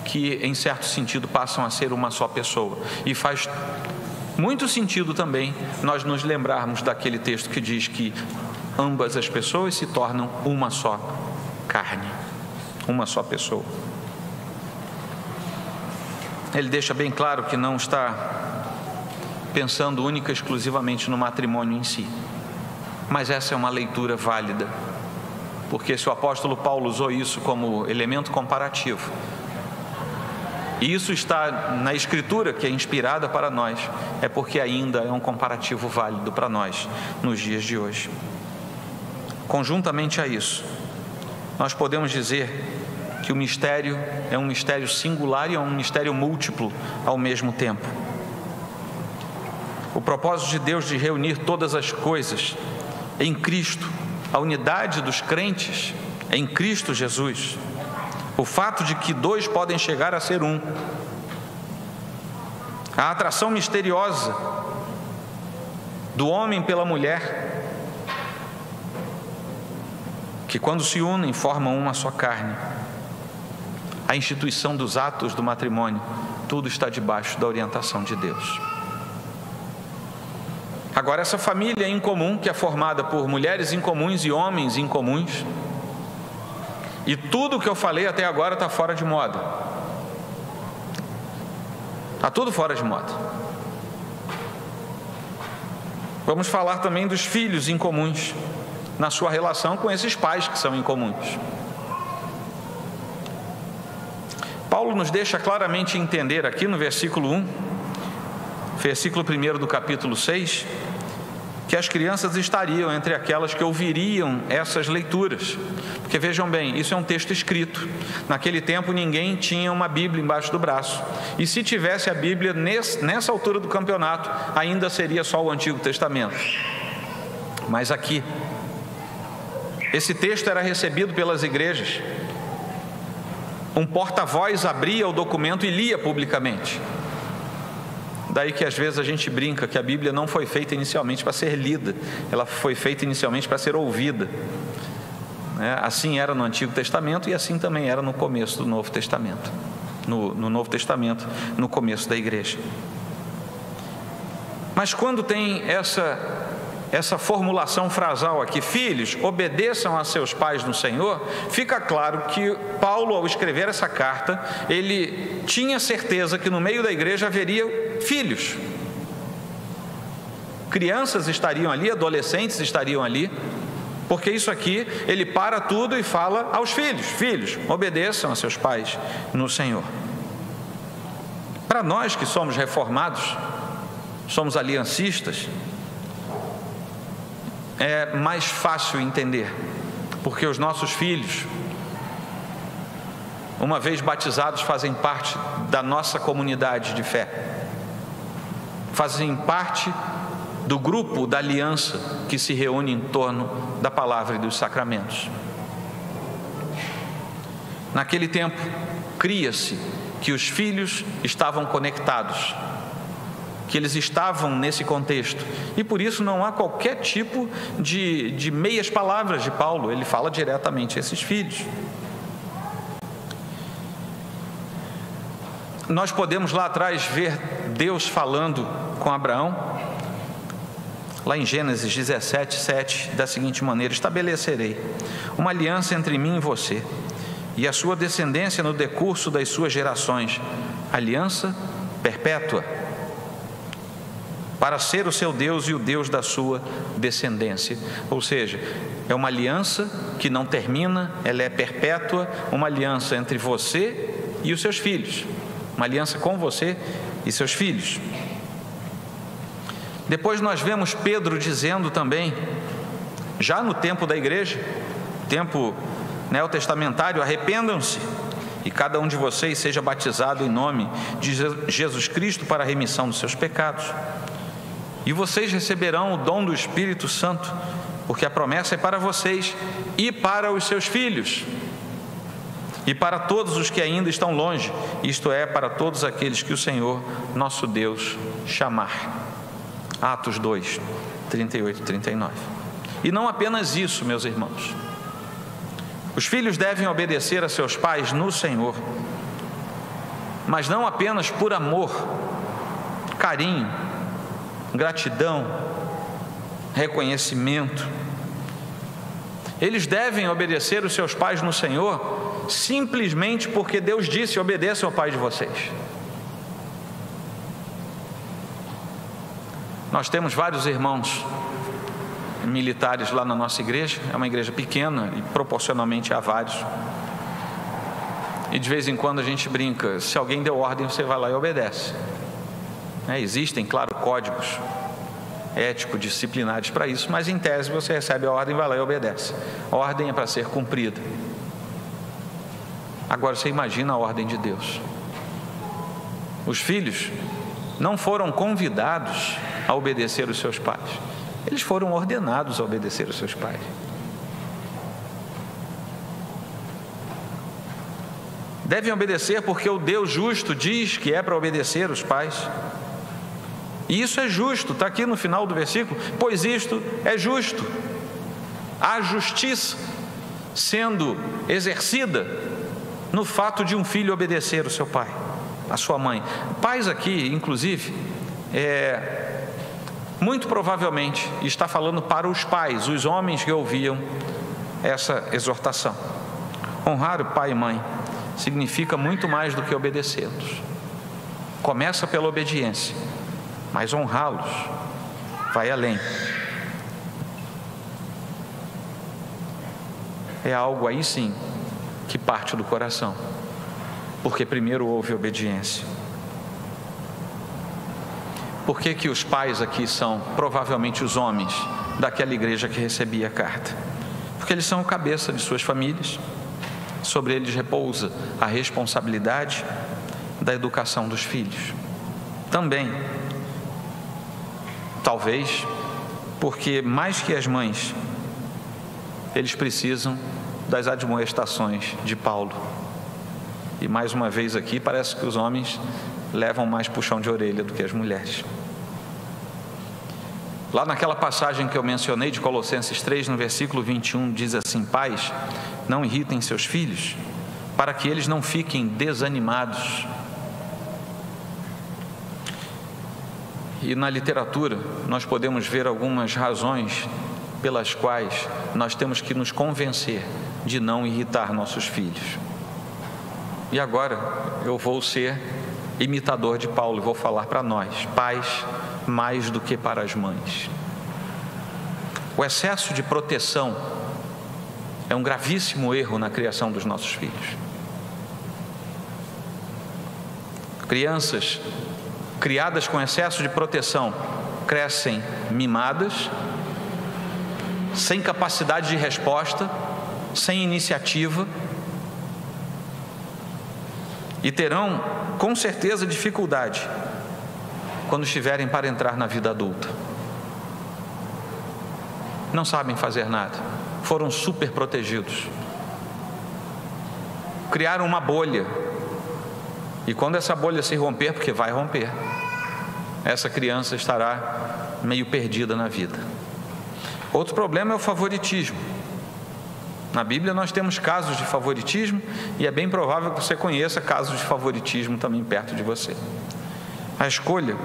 que em certo sentido passam a ser uma só pessoa. E faz muito sentido também nós nos lembrarmos daquele texto que diz que ambas as pessoas se tornam uma só carne, uma só pessoa. Ele deixa bem claro que não está pensando única e exclusivamente no matrimônio em si, mas essa é uma leitura válida. porque se o apóstolo Paulo usou isso como elemento comparativo, e isso está na Escritura, que é inspirada para nós, é porque ainda é um comparativo válido para nós nos dias de hoje. Conjuntamente a isso, nós podemos dizer que o mistério é um mistério singular e é um mistério múltiplo ao mesmo tempo. O propósito de Deus de reunir todas as coisas em Cristo, a unidade dos crentes em Cristo Jesus, o fato de que dois podem chegar a ser um, a atração misteriosa do homem pela mulher, que quando se unem formam uma só carne, a instituição dos atos do matrimônio, tudo está debaixo da orientação de Deus. Agora, essa família incomum, que é formada por mulheres incomuns e homens incomuns, e tudo o que eu falei até agora está fora de moda. Está tudo fora de moda. Vamos falar também dos filhos incomuns, na sua relação com esses pais que são incomuns. Paulo nos deixa claramente entender aqui no versículo 1, versículo 1 do capítulo 6, que as crianças estariam entre aquelas que ouviriam essas leituras. Porque vejam bem, isso é um texto escrito. Naquele tempo ninguém tinha uma Bíblia embaixo do braço. E se tivesse a Bíblia nessa altura do campeonato, ainda seria só o Antigo Testamento. Mas aqui, esse texto era recebido pelas igrejas. Um porta-voz abria o documento e lia publicamente. Daí que às vezes a gente brinca que a Bíblia não foi feita inicialmente para ser lida, ela foi feita inicialmente para ser ouvida. Assim era no Antigo Testamento e assim também era no começo do Novo Testamento. No Novo Testamento, no começo da igreja. Mas quando tem essa formulação frasal aqui, filhos, obedeçam a seus pais no Senhor, fica claro que Paulo, ao escrever essa carta, ele tinha certeza que no meio da igreja haveria filhos. Crianças estariam ali, adolescentes estariam ali, porque isso aqui, ele para tudo e fala aos filhos: filhos, obedeçam a seus pais no Senhor. Para nós que somos reformados, somos aliancistas, é mais fácil entender, porque os nossos filhos, uma vez batizados, fazem parte da nossa comunidade de fé, fazem parte do grupo da aliança que se reúne em torno da palavra e dos sacramentos. Naquele tempo, cria-se que os filhos estavam conectados, que eles estavam nesse contexto, e por isso não há qualquer tipo de meias palavras de Paulo, ele fala diretamente a esses filhos. Nós podemos lá atrás ver Deus falando com Abraão, lá em Gênesis 17, 7, da seguinte maneira: estabelecerei uma aliança entre mim e você, e a sua descendência no decurso das suas gerações, aliança perpétua, para ser o seu Deus e o Deus da sua descendência. Ou seja, é uma aliança que não termina, ela é perpétua, uma aliança entre você e os seus filhos, uma aliança com você e seus filhos. Depois nós vemos Pedro dizendo também, já no tempo da igreja, tempo neotestamentário: arrependam-se e cada um de vocês seja batizado em nome de Jesus Cristo para a remissão dos seus pecados. E vocês receberão o dom do Espírito Santo, porque a promessa é para vocês e para os seus filhos, e para todos os que ainda estão longe, isto é, para todos aqueles que o Senhor, nosso Deus, chamar. Atos 2, 38 e 39. E não apenas isso, meus irmãos. Os filhos devem obedecer a seus pais no Senhor, mas não apenas por amor, carinho, gratidão, reconhecimento. Eles devem obedecer os seus pais no Senhor simplesmente porque Deus disse: obedeçam ao pai de vocês. Nós temos vários irmãos militares lá na nossa igreja, é uma igreja pequena e proporcionalmente há vários. E de vez em quando a gente brinca, se alguém deu ordem, você vai lá e obedece. Existem, claro, códigos éticos, disciplinares para isso, mas em tese você recebe a ordem, vai lá e obedece. A ordem é para ser cumprida. Agora você imagina a ordem de Deus. Os filhos não foram convidados a obedecer os seus pais, eles foram ordenados a obedecer os seus pais. Devem obedecer porque o Deus justo diz que é para obedecer os pais. E isso é justo, está aqui no final do versículo, pois isto é justo. Há justiça sendo exercida no fato de um filho obedecer o seu pai, a sua mãe. Pais aqui, inclusive, muito provavelmente está falando para os pais, os homens que ouviam essa exortação. Honrar o pai e mãe significa muito mais do que obedecê-los. Começa pela obediência, mas honrá-los vai além. É algo aí sim que parte do coração, porque primeiro houve obediência. Por que os pais aqui são provavelmente os homens daquela igreja que recebia a carta? Porque eles são o cabeça de suas famílias, sobre eles repousa a responsabilidade da educação dos filhos. Também, talvez, porque mais que as mães, eles precisam das admoestações de Paulo. E mais uma vez aqui, parece que os homens levam mais puxão de orelha do que as mulheres. Lá naquela passagem que eu mencionei de Colossenses 3, no versículo 21, diz assim: pais, não irritem seus filhos, para que eles não fiquem desanimados. E na literatura nós podemos ver algumas razões pelas quais nós temos que nos convencer de não irritar nossos filhos. E agora eu vou ser imitador de Paulo e vou falar para nós, pais, mais do que para as mães. O excesso de proteção é um gravíssimo erro na criação dos nossos filhos. Crianças criadas com excesso de proteção crescem mimadas, sem capacidade de resposta, sem iniciativa, e terão com certeza dificuldade quando estiverem para entrar na vida adulta. Não sabem fazer nada, foram super protegidos, criaram uma bolha, e quando essa bolha se romper, porque vai romper, essa criança estará meio perdida na vida. Outro problema é o favoritismo. Na Bíblia nós temos casos de favoritismo, e é bem provável que você conheça casos de favoritismo também perto de você. A escolha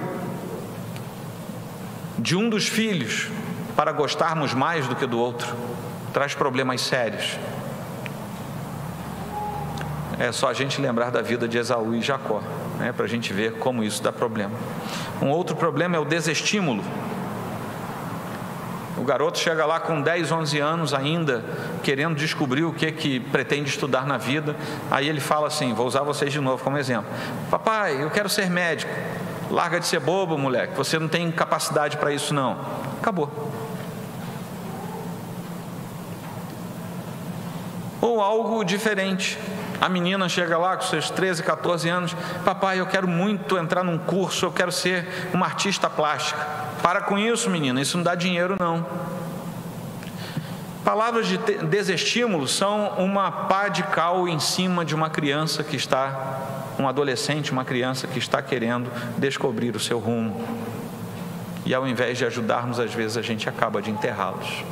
de um dos filhos para gostarmos mais do que do outro traz problemas sérios. É só a gente lembrar da vida de Esaú e Jacó, para a gente ver como isso dá problema. Um outro problema é o desestímulo. O garoto chega lá com 10, 11 anos ainda, querendo descobrir o que pretende estudar na vida. Aí ele fala assim, vou usar vocês de novo como exemplo: papai, eu quero ser médico. Larga de ser bobo, moleque, você não tem capacidade para isso não. Acabou. Ou algo diferente. A menina chega lá com seus 13, 14 anos, papai, eu quero muito entrar num curso, eu quero ser uma artista plástica. Para com isso, menina, isso não dá dinheiro não. Palavras de desestímulo são uma pá de cal em cima de uma criança que está, um adolescente, uma criança que está querendo descobrir o seu rumo. E ao invés de ajudarmos, às vezes a gente acaba de enterrá-los.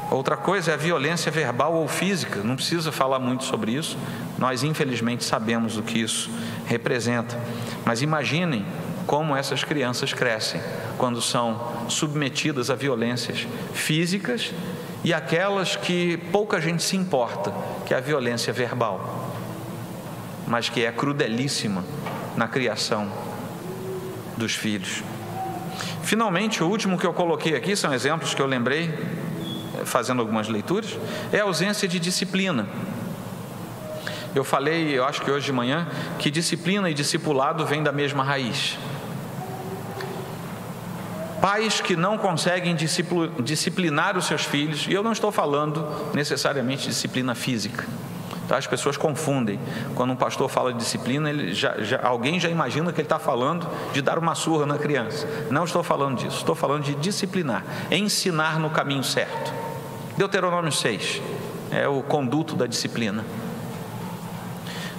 Outra coisa é a violência verbal ou física. Não precisa falar muito sobre isso, nós infelizmente sabemos o que isso representa. Mas imaginem como essas crianças crescem quando são submetidas a violências físicas e aquelas que pouca gente se importa, que é a violência verbal, mas que é crudelíssima na criação dos filhos. Finalmente, o último que eu coloquei aqui, são exemplos que eu lembrei, fazendo algumas leituras, é a ausência de disciplina. Eu falei, eu acho que hoje de manhã, que disciplina e discipulado vêm da mesma raiz. Pais que não conseguem disciplinar os seus filhos, e eu não estou falando necessariamente de disciplina física, tá? As pessoas confundem. Quando um pastor fala de disciplina, alguém já imagina que ele está falando de dar uma surra na criança. Não estou falando disso, estou falando de disciplinar, ensinar no caminho certo. Deuteronômio 6 é o conduto da disciplina.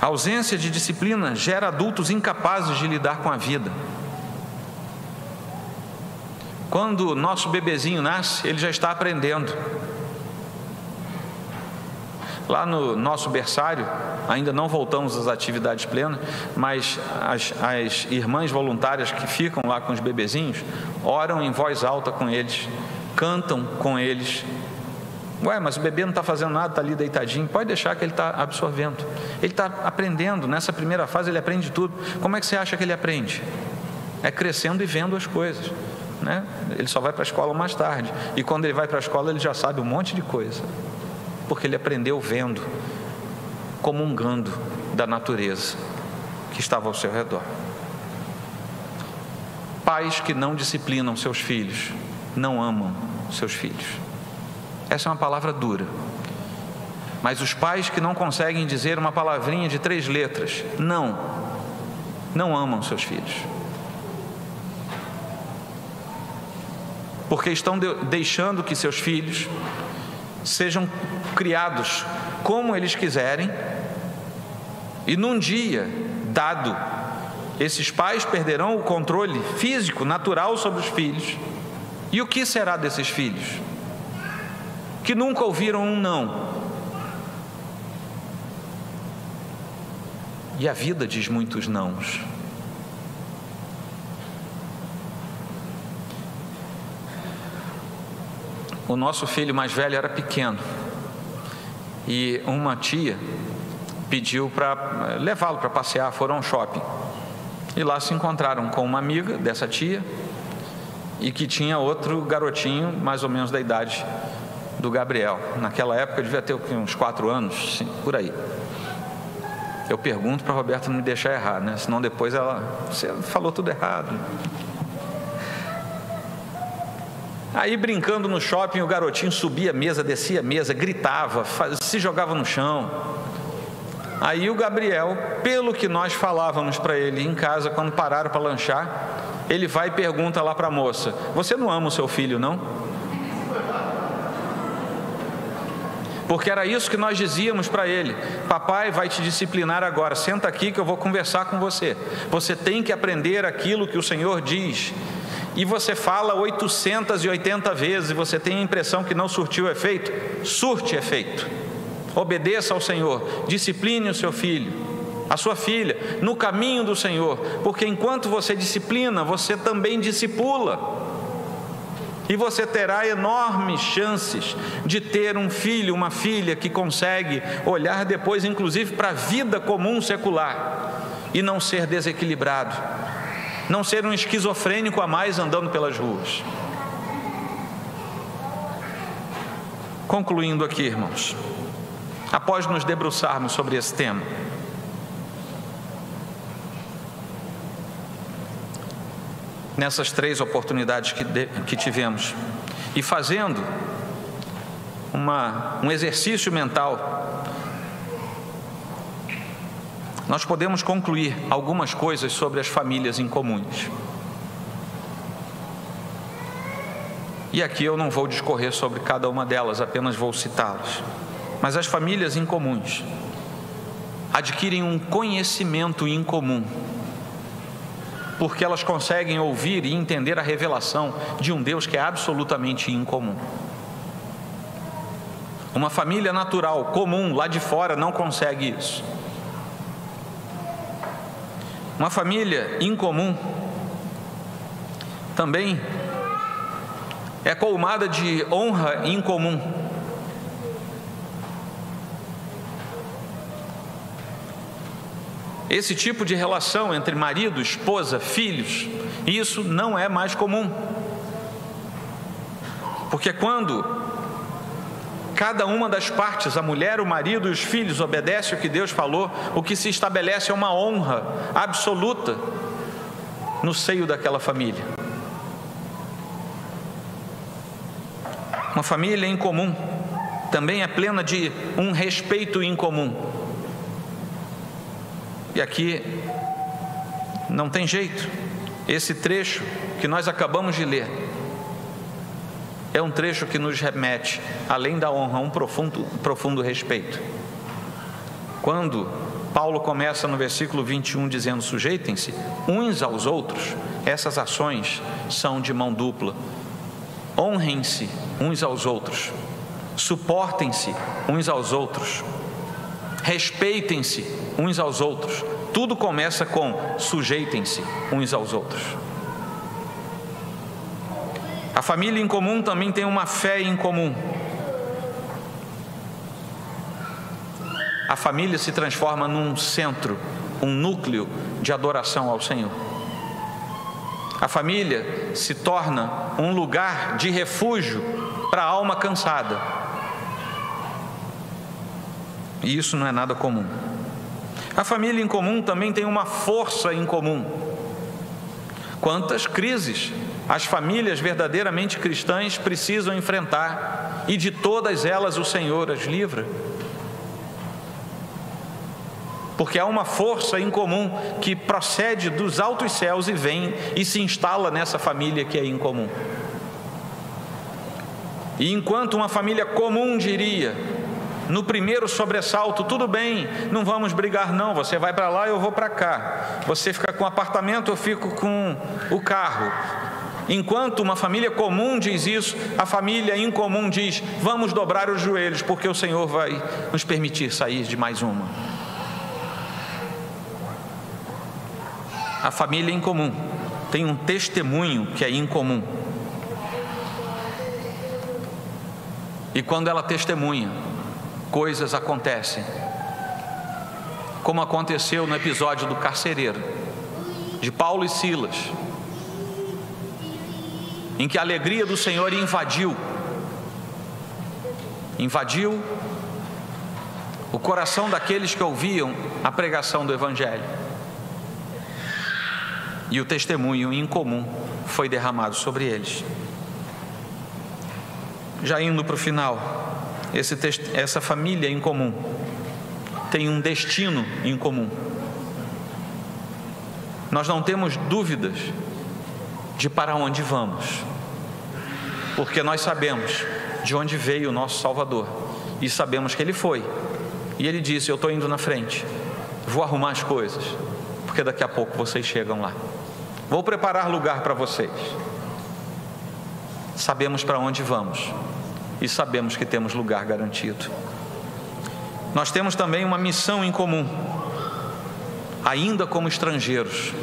A ausência de disciplina gera adultos incapazes de lidar com a vida. Quando nosso bebezinho nasce, ele já está aprendendo. Lá no nosso berçário, ainda não voltamos às atividades plenas, mas as irmãs voluntárias que ficam lá com os bebezinhos, oram em voz alta com eles, cantam com eles. Ué, mas o bebê não está fazendo nada, está ali deitadinho. Pode deixar que ele está absorvendo. Ele está aprendendo, nessa primeira fase ele aprende tudo. Como é que você acha que ele aprende? É crescendo e vendo as coisas, né? Ele só vai para a escola mais tarde, e quando ele vai para a escola ele já sabe um monte de coisa, porque ele aprendeu vendo, comungando da natureza que estava ao seu redor. Pais que não disciplinam seus filhos, não amam seus filhos. Essa é uma palavra dura, mas os pais que não conseguem dizer uma palavrinha de 3 letras, não amam seus filhos, porque estão deixando que seus filhos sejam criados como eles quiserem, e num dia dado, esses pais perderão o controle físico, natural sobre os filhos. E o que será desses filhos? Que nunca ouviram um não. E a vida diz muitos nãos. O nosso filho mais velho era pequeno, e uma tia pediu para levá-lo para passear. Foram ao shopping, e lá se encontraram com uma amiga dessa tia, e que tinha outro garotinho, mais ou menos da idade do Gabriel. Naquela época devia ter uns 4 anos, sim, por aí. Eu pergunto para a Roberta não me deixar errar, né? Senão depois você falou tudo errado. Aí, brincando no shopping, o garotinho subia a mesa, descia a mesa, gritava, se jogava no chão. Aí o Gabriel, pelo que nós falávamos para ele em casa, quando pararam para lanchar, ele vai e pergunta lá para a moça: você não ama o seu filho, não? Porque era isso que nós dizíamos para ele: papai vai te disciplinar agora, senta aqui que eu vou conversar com você. Você tem que aprender aquilo que o Senhor diz. E você fala 880 vezes e você tem a impressão que não surtiu efeito. Surte efeito. Obedeça ao Senhor, discipline o seu filho, a sua filha, no caminho do Senhor, porque enquanto você disciplina, você também discipula, e você terá enormes chances de ter um filho, uma filha que consegue olhar depois, inclusive, para a vida comum secular, e não ser desequilibrado, não ser um esquizofrênico a mais andando pelas ruas. Concluindo aqui, irmãos, após nos debruçarmos sobre esse tema, nessas 3 oportunidades que tivemos, e fazendo um exercício mental, nós podemos concluir algumas coisas sobre as famílias incomuns. E aqui eu não vou discorrer sobre cada uma delas, apenas vou citá-las. Mas as famílias incomuns adquirem um conhecimento incomum, porque elas conseguem ouvir e entender a revelação de um Deus que é absolutamente incomum. Uma família natural, comum, lá de fora, não consegue isso. Uma família incomum também é colmada de honra incomum. Esse tipo de relação entre marido, esposa, filhos, isso não é mais comum. Porque quando cada uma das partes, a mulher, o marido e os filhos, obedece o que Deus falou, o que se estabelece é uma honra absoluta no seio daquela família. Uma família em comum também é plena de um respeito em comum. E aqui não tem jeito. Esse trecho que nós acabamos de ler é um trecho que nos remete, além da honra, a um profundo respeito. Quando Paulo começa no versículo 21 dizendo: sujeitem-se uns aos outros, essas ações são de mão dupla. Honrem-se uns aos outros, suportem-se uns aos outros, respeitem-se uns aos outros. Tudo começa com sujeitem-se uns aos outros. A família em comum também tem uma fé em comum. A família se transforma num centro, um núcleo de adoração ao Senhor. A família se torna um lugar de refúgio para a alma cansada. E isso não é nada comum. A família em comum também tem uma força em comum. Quantas crises as famílias verdadeiramente cristãs precisam enfrentar, e de todas elas o Senhor as livra. Porque há uma força em comum que procede dos altos céus e vem e se instala nessa família que é em comum. E enquanto uma família comum diria, no primeiro sobressalto, tudo bem, não vamos brigar não, você vai para lá, eu vou para cá, você fica com o apartamento, eu fico com o carro. Enquanto uma família comum diz isso, a família incomum diz: vamos dobrar os joelhos, porque o Senhor vai nos permitir sair de mais uma. A família incomum tem um testemunho que é incomum. E quando ela testemunha, coisas acontecem. Como aconteceu no episódio do carcereiro, de Paulo e Silas, em que a alegria do Senhor invadiu o coração daqueles que ouviam a pregação do Evangelho. E o testemunho incomum foi derramado sobre eles. Já indo para o final, essa família em comum tem um destino em comum. Nós não temos dúvidas de para onde vamos, porque nós sabemos de onde veio o nosso Salvador, e sabemos que Ele foi, e Ele disse: eu estou indo na frente, vou arrumar as coisas, porque daqui a pouco vocês chegam lá, vou preparar lugar para vocês. Sabemos para onde vamos e sabemos que temos lugar garantido. Nós temos também uma missão em comum, ainda como estrangeiros,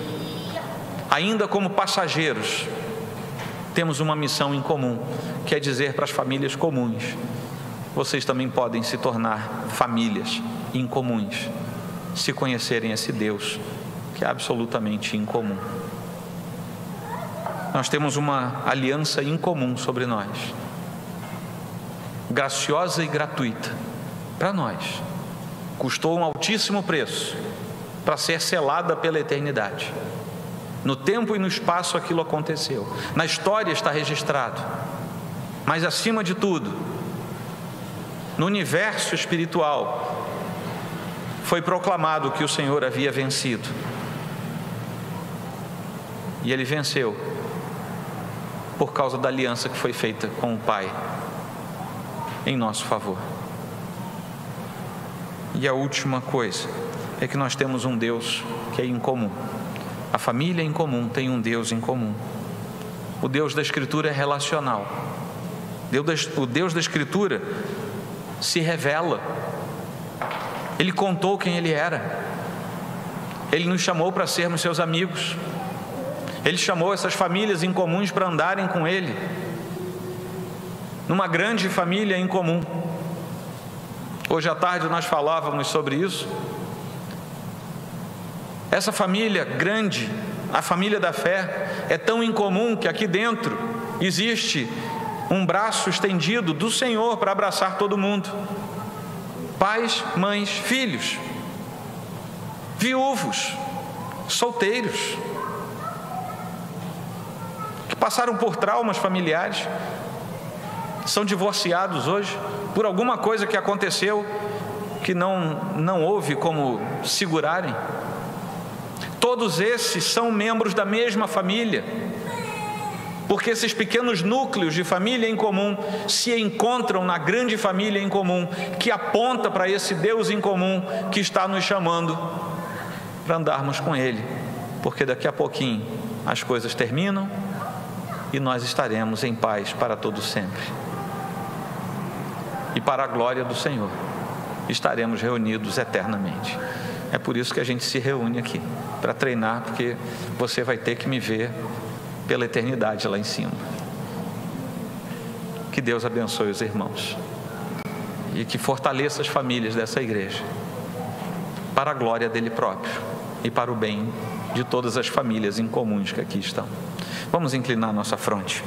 ainda como passageiros, temos uma missão em comum, que é dizer para as famílias comuns: vocês também podem se tornar famílias incomuns, se conhecerem esse Deus que é absolutamente incomum. Nós temos uma aliança incomum sobre nós, graciosa e gratuita para nós, custou um altíssimo preço para ser selada pela eternidade. No tempo e no espaço aquilo aconteceu, na história está registrado, mas acima de tudo, no universo espiritual, foi proclamado que o Senhor havia vencido. E Ele venceu por causa da aliança que foi feita com o Pai em nosso favor. E a última coisa é que nós temos um Deus que é incomum. A família em comum tem um Deus em comum. O Deus da Escritura é relacional. O Deus da Escritura se revela. Ele contou quem Ele era. Ele nos chamou para sermos seus amigos. Ele chamou essas famílias incomuns para andarem com Ele, numa grande família em comum. Hoje à tarde nós falávamos sobre isso. Essa família grande, a família da fé, é tão incomum que aqui dentro existe um braço estendido do Senhor para abraçar todo mundo. Pais, mães, filhos, viúvos, solteiros, que passaram por traumas familiares, são divorciados hoje por alguma coisa que aconteceu que não houve como segurarem. Todos esses são membros da mesma família, porque esses pequenos núcleos de família em comum se encontram na grande família em comum, que aponta para esse Deus em comum que está nos chamando para andarmos com Ele, porque daqui a pouquinho as coisas terminam e nós estaremos em paz para todo sempre. E para a glória do Senhor, estaremos reunidos eternamente. É por isso que a gente se reúne aqui, para treinar, porque você vai ter que me ver pela eternidade lá em cima. Que Deus abençoe os irmãos e que fortaleça as famílias dessa igreja, para a glória dele próprio e para o bem de todas as famílias incomuns que aqui estão. Vamos inclinar nossa fronte.